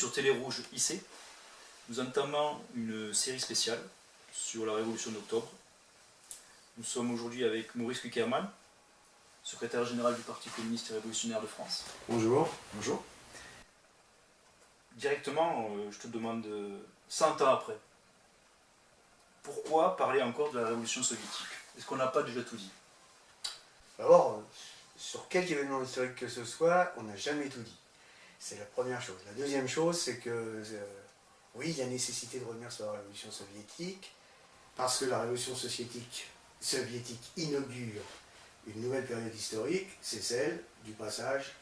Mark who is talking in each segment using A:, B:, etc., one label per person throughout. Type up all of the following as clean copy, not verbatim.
A: sur Télé Rouge IC. Nous entamons une série spéciale sur la Révolution d'octobre. Nous sommes aujourd'hui avec Maurice Kuckerman, secrétaire général du Parti communiste et révolutionnaire de France.
B: Bonjour.
A: Bonjour. Directement, je te demande, 100 ans après, pourquoi parler encore de la Révolution soviétique? Est-ce qu'on n'a pas déjà tout dit?
B: D'abord, sur quelque événement historique que ce soit, on n'a jamais tout dit. C'est la première chose. La deuxième chose, c'est que, oui, il y a nécessité de revenir sur la Révolution soviétique, parce que la Révolution soviétique inaugure une nouvelle période historique, c'est celle du passage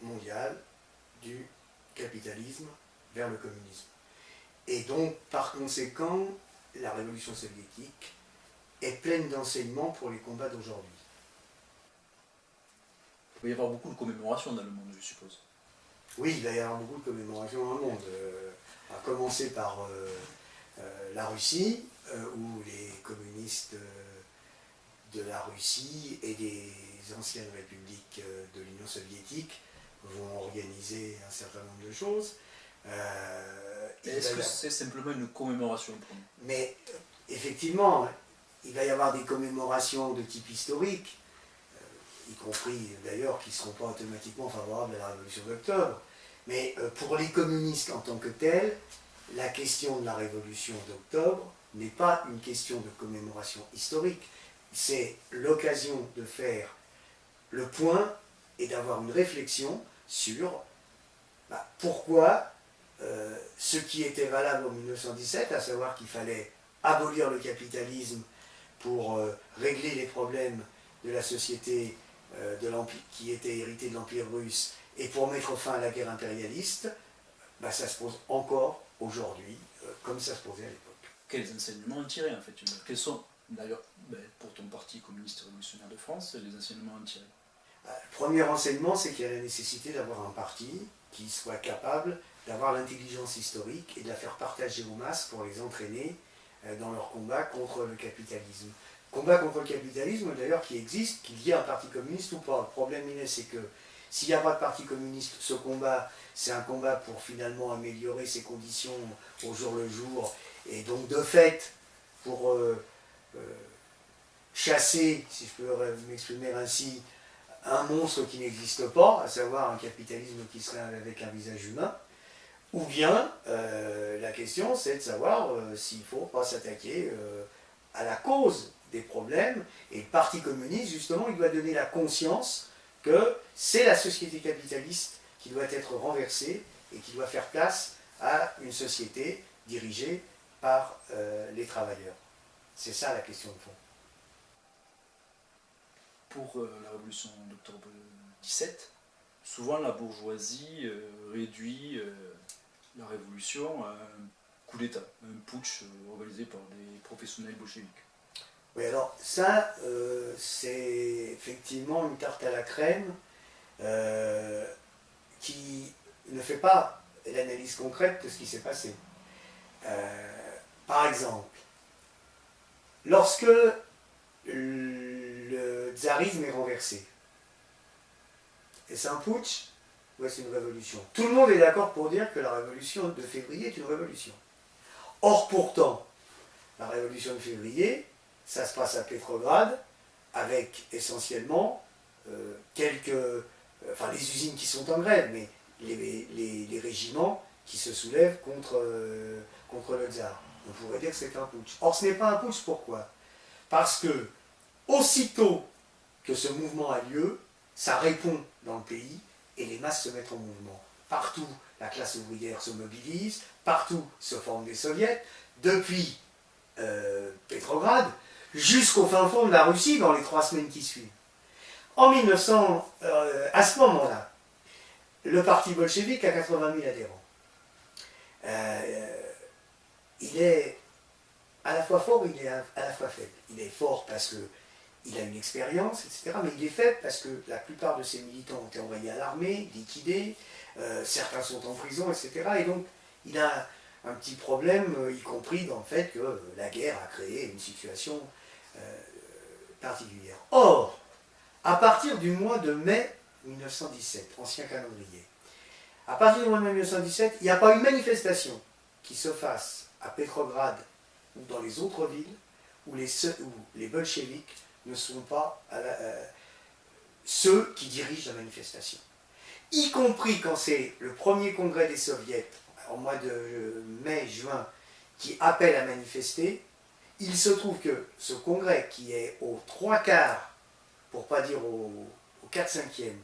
B: mondial du capitalisme vers le communisme. Et donc, par conséquent, la Révolution soviétique est pleine d'enseignements pour les combats d'aujourd'hui.
A: Il va y avoir beaucoup de commémorations dans le monde, je suppose.
B: Oui, il va y avoir beaucoup de commémorations dans le monde. À commencer par la Russie, où les communistes de la Russie et des anciennes républiques de l'Union soviétique vont organiser un certain nombre de choses.
A: Est-ce que c'est simplement une commémoration pour nous?
B: Mais effectivement, il va y avoir des commémorations de type historique, y compris d'ailleurs qui ne seront pas automatiquement favorables à la Révolution d'octobre. Mais pour les communistes en tant que tels, la question de la Révolution d'octobre n'est pas une question de commémoration historique. C'est l'occasion de faire le point et d'avoir une réflexion sur pourquoi ce qui était valable en 1917, à savoir qu'il fallait abolir le capitalisme pour régler les problèmes de la société qui était héritée de l'Empire russe et pour mettre fin à la guerre impérialiste, ça se pose encore aujourd'hui, comme ça se posait à l'époque.
A: Quels enseignements en tirer en fait? Quels sont d'ailleurs, pour ton parti communiste révolutionnaire de France, les enseignements en tirer?
B: Le premier enseignement, c'est qu'il y a la nécessité d'avoir un parti qui soit capable d'avoir l'intelligence historique et de la faire partager aux masses pour les entraîner dans leur combat contre le capitalisme. Combat contre le capitalisme, d'ailleurs, qui existe, qu'il y ait un parti communiste ou pas. Le problème, c'est que s'il n'y a pas de parti communiste, ce combat, c'est un combat pour finalement améliorer ses conditions au jour le jour. Et donc, de fait, pour chasser, si je peux m'exprimer ainsi, un monstre qui n'existe pas, à savoir un capitalisme qui serait avec un visage humain, ou bien la question c'est de savoir s'il ne faut pas s'attaquer à la cause des problèmes, et le Parti communiste justement il doit donner la conscience que c'est la société capitaliste qui doit être renversée et qui doit faire place à une société dirigée par les travailleurs. C'est ça la question de fond.
A: Pour la révolution d'octobre 17, souvent la bourgeoisie réduit la révolution à un coup d'État, un putsch organisé par des professionnels bolcheviques.
B: Oui, alors ça, c'est effectivement une tarte à la crème qui ne fait pas l'analyse concrète de ce qui s'est passé. Par exemple, lorsque le tsarisme est renversé, est-ce un putsch ou est-ce une révolution? Tout le monde est d'accord pour dire que la révolution de février est une révolution. Or pourtant, la révolution de février, ça se passe à Petrograd, avec essentiellement les usines qui sont en grève, mais les régiments qui se soulèvent contre le tsar. On pourrait dire que c'est un putsch. Or ce n'est pas un putsch, pourquoi? Parce que, aussitôt que ce mouvement a lieu, ça répond dans le pays et les masses se mettent en mouvement. Partout, la classe ouvrière se mobilise, partout se forment des soviets, depuis Petrograd jusqu'au fin fond de la Russie dans les 3 semaines qui suivent. En 1900, à ce moment-là, le parti bolchevique a 80 000 adhérents. Il est à la fois fort, il est à la fois faible. Il est fort parce qu'il a une expérience, etc. Mais il est faible parce que la plupart de ses militants ont été envoyés à l'armée, liquidés, certains sont en prison, etc. Et donc, il a un petit problème, y compris dans le fait que la guerre a créé une situation particulière. Or, à partir du mois de mai 1917, ancien calendrier, À partir du mois de mai 1917, il n'y a pas une manifestation qui se fasse à Petrograd ou dans les autres villes où les bolcheviks ne sont pas ceux qui dirigent la manifestation. Y compris quand c'est le premier congrès des soviets, au mois de mai-juin, qui appelle à manifester, il se trouve que ce congrès qui est aux 3/4, pour ne pas dire aux 4/5,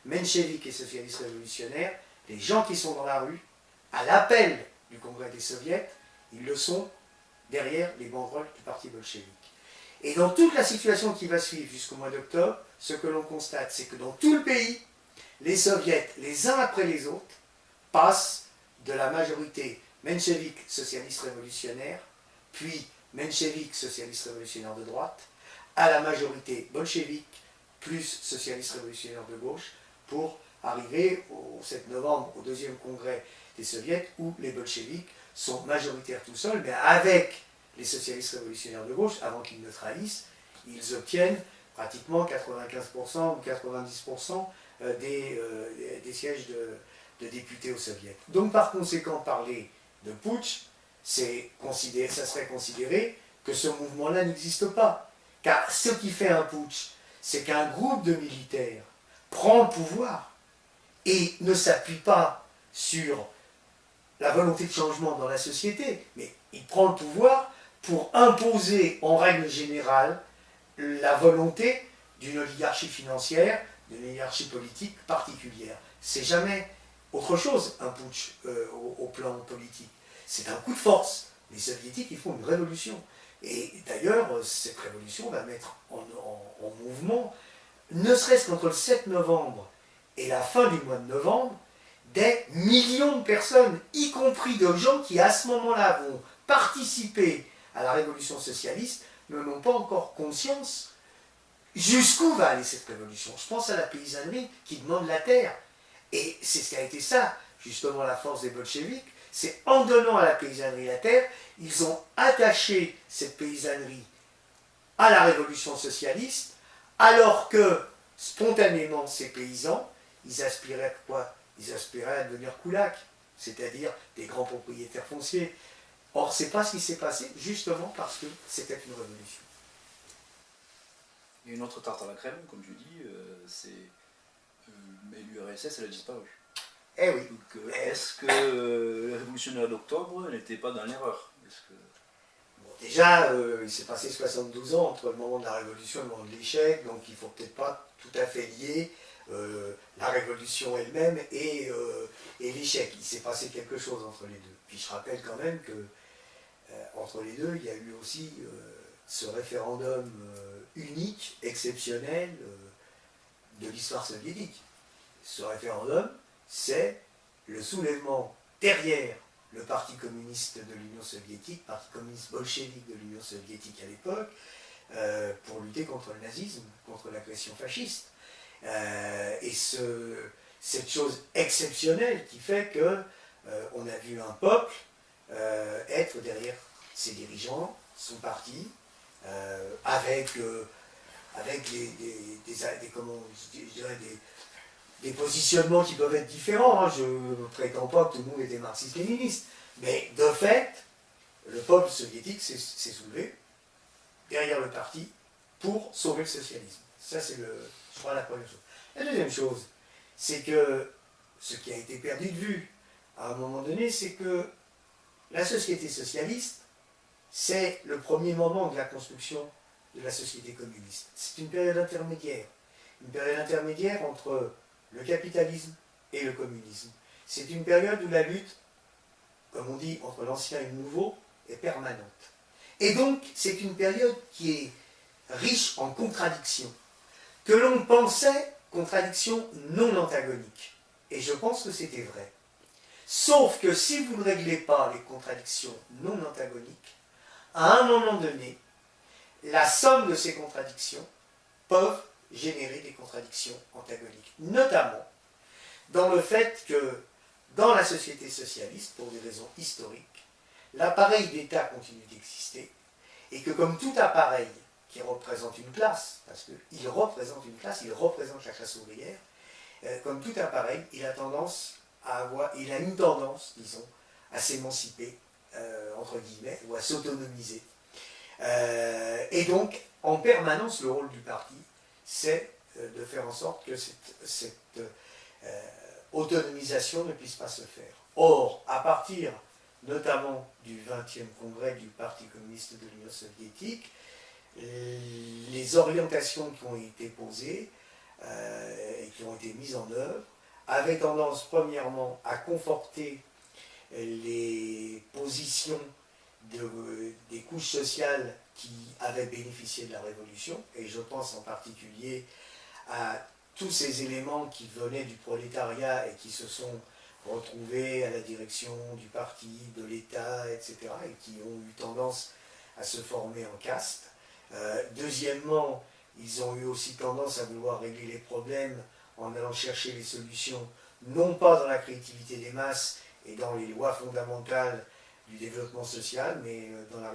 B: mencheviks et socialistes révolutionnaires, les gens qui sont dans la rue, à l'appel du congrès des soviets, ils le sont derrière les banderoles du parti bolchevique. Et dans toute la situation qui va suivre jusqu'au mois d'octobre, ce que l'on constate, c'est que dans tout le pays, les soviets, les uns après les autres, passent de la majorité menchevique socialiste révolutionnaire, puis menchevique socialiste révolutionnaire de droite, à la majorité bolchevique plus socialiste révolutionnaire de gauche, pour arriver au 7 novembre au deuxième congrès des soviets où les bolcheviks sont majoritaires tout seuls, mais avec les socialistes révolutionnaires de gauche, avant qu'ils ne trahissent, ils obtiennent pratiquement 95% ou 90% des sièges de députés aux soviets. Donc par conséquent, parler de putsch, ça serait considérer que ce mouvement-là n'existe pas. Car ce qui fait un putsch, c'est qu'un groupe de militaires prend le pouvoir et ne s'appuie pas sur la volonté de changement dans la société, mais il prend le pouvoir pour imposer en règle générale la volonté d'une oligarchie financière, d'une oligarchie politique particulière. C'est jamais autre chose un putsch au plan politique. C'est un coup de force. Les soviétiques, ils font une révolution. Et d'ailleurs, cette révolution va mettre en mouvement, ne serait-ce qu'entre le 7 novembre et la fin du mois de novembre, des millions de personnes, y compris de gens qui à ce moment-là vont participer à la révolution socialiste, ne n'ont pas encore conscience jusqu'où va aller cette révolution. Je pense à la paysannerie qui demande la terre. Et c'est ce qui a été ça, justement, la force des bolcheviks. C'est en donnant à la paysannerie la terre, ils ont attaché cette paysannerie à la révolution socialiste, alors que, spontanément, ces paysans, ils aspiraient à quoi? Ils aspiraient à devenir koulaks, c'est-à-dire des grands propriétaires fonciers. Or, ce n'est pas ce qui s'est passé, justement parce que c'était une révolution.
A: Et une autre tarte à la crème, comme tu dis, mais l'URSS, elle a disparu.
B: Eh oui.
A: Donc, est-ce que les révolutionnaires d'octobre n'étaient pas dans l'erreur?
B: Bon, déjà, il s'est passé 72 ans entre le moment de la révolution et le moment de l'échec, donc il ne faut peut-être pas tout à fait lier la révolution elle-même et l'échec. Il s'est passé quelque chose entre les deux. Puis je rappelle quand même que entre les deux, il y a eu aussi ce référendum unique, exceptionnel de l'histoire soviétique. Ce référendum, c'est le soulèvement derrière le Parti communiste de l'Union soviétique, Parti communiste bolchevique de l'Union soviétique à l'époque, pour lutter contre le nazisme, contre l'agression fasciste. Et cette chose exceptionnelle qui fait que on a vu un peuple être derrière ses dirigeants, son parti, avec des positionnements qui peuvent être différents. Hein. Je ne prétends pas que tout le monde était marxiste-léniniste, mais de fait, le peuple soviétique s'est soulevé derrière le parti pour sauver le socialisme. Ça, c'est, je crois, la première chose. La deuxième chose, c'est que ce qui a été perdu de vue à un moment donné, c'est que la société socialiste, c'est le premier moment de la construction de la société communiste. C'est une période intermédiaire entre le capitalisme et le communisme. C'est une période où la lutte, comme on dit, entre l'ancien et le nouveau, est permanente. Et donc, c'est une période qui est riche en contradictions, que l'on pensait contradictions non antagoniques. Et je pense que c'était vrai. Sauf que si vous ne réglez pas les contradictions non antagoniques, à un moment donné, la somme de ces contradictions peuvent générer des contradictions antagoniques. Notamment dans le fait que dans la société socialiste, pour des raisons historiques, l'appareil d'État continue d'exister et que comme tout appareil qui représente une classe, parce qu'il représente une classe, il représente la classe ouvrière, comme tout appareil, il a tendance il a une tendance, disons, à s'émanciper, entre guillemets, ou à s'autonomiser. Et donc, en permanence, le rôle du parti, c'est de faire en sorte que cette autonomisation ne puisse pas se faire. Or, à partir notamment du 20e congrès du Parti communiste de l'Union soviétique, les orientations qui ont été posées et qui ont été mises en œuvre avaient tendance premièrement à conforter les positions des couches sociales qui avaient bénéficié de la Révolution, et je pense en particulier à tous ces éléments qui venaient du prolétariat et qui se sont retrouvés à la direction du parti, de l'État, etc., et qui ont eu tendance à se former en caste. Deuxièmement, ils ont eu aussi tendance à vouloir régler les problèmes en allant chercher les solutions, non pas dans la créativité des masses et dans les lois fondamentales du développement social, mais dans la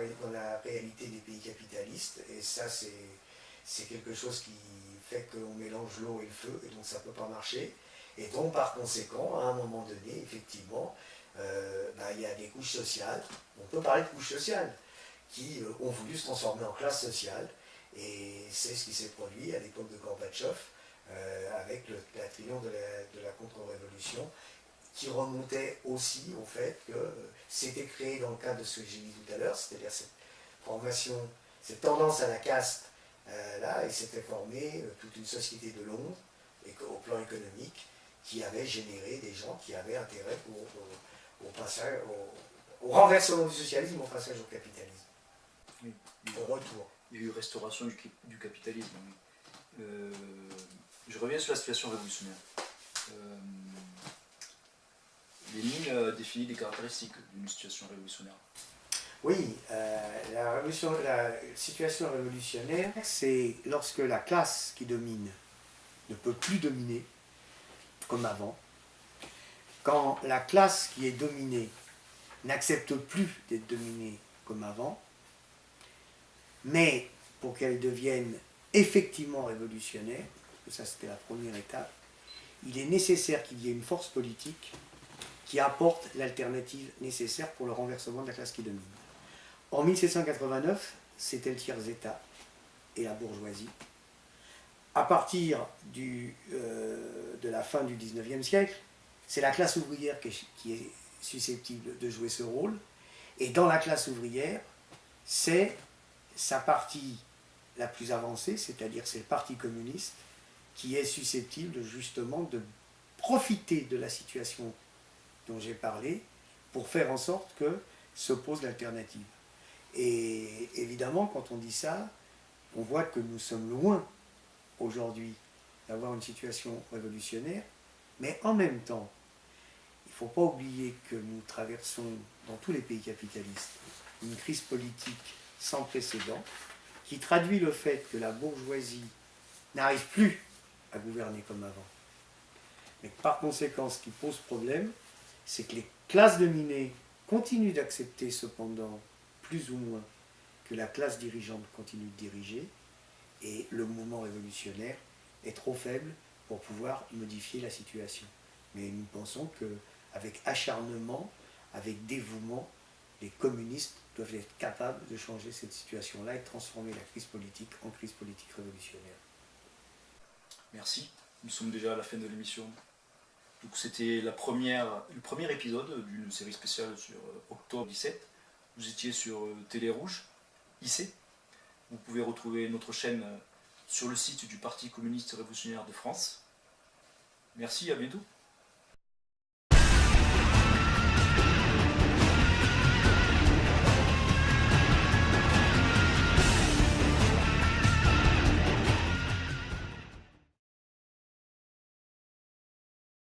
B: réalité des pays capitalistes. Et ça, c'est quelque chose qui fait qu'on mélange l'eau et le feu, et donc ça ne peut pas marcher. Et donc, par conséquent, à un moment donné, effectivement, il y a des couches sociales, on peut parler de couches sociales, qui ont voulu se transformer en classe sociale, et c'est ce qui s'est produit à l'époque de Gorbatchev, avec la triomphe de la contre-révolution, qui remontait aussi au fait que c'était créé dans le cadre de ce que j'ai dit tout à l'heure, c'est-à-dire cette formation, cette tendance à la caste, là, il s'était formé toute une société de l'ombre, au plan économique, qui avait généré des gens qui avaient intérêt au passage, au renversement du socialisme, au passage au capitalisme.
A: Oui.
B: Au retour.
A: Il y a eu restauration du capitalisme. Oui. Je reviens sur la situation révolutionnaire. Lénine définit les caractéristiques d'une situation révolutionnaire.
B: Oui, la situation révolutionnaire, c'est lorsque la classe qui domine ne peut plus dominer comme avant, quand la classe qui est dominée n'accepte plus d'être dominée comme avant, mais pour qu'elle devienne effectivement révolutionnaire, ça c'était la première étape, il est nécessaire qu'il y ait une force politique qui apporte l'alternative nécessaire pour le renversement de la classe qui domine. En 1789, c'était le tiers-état et la bourgeoisie. À partir de la fin du XIXe siècle, c'est la classe ouvrière qui est susceptible de jouer ce rôle. Et dans la classe ouvrière, c'est sa partie la plus avancée, c'est-à-dire c'est le Parti communiste, qui est susceptible justement de profiter de la situation dont j'ai parlé pour faire en sorte que se pose l'alternative. Et évidemment, quand on dit ça, on voit que nous sommes loin aujourd'hui d'avoir une situation révolutionnaire, mais en même temps, il ne faut pas oublier que nous traversons dans tous les pays capitalistes une crise politique sans précédent qui traduit le fait que la bourgeoisie n'arrive plus à gouverner comme avant. Mais par conséquent, ce qui pose problème, c'est que les classes dominées continuent d'accepter cependant plus ou moins que la classe dirigeante continue de diriger, et le mouvement révolutionnaire est trop faible pour pouvoir modifier la situation. Mais nous pensons qu'avec acharnement, avec dévouement, les communistes doivent être capables de changer cette situation-là et de transformer la crise politique en crise politique révolutionnaire.
A: Merci. Nous sommes déjà à la fin de l'émission. Donc c'était le premier épisode d'une série spéciale sur octobre 17. Vous étiez sur Télé Rouge, IC. Vous pouvez retrouver notre chaîne sur le site du Parti communiste révolutionnaire de France. Merci, à bientôt.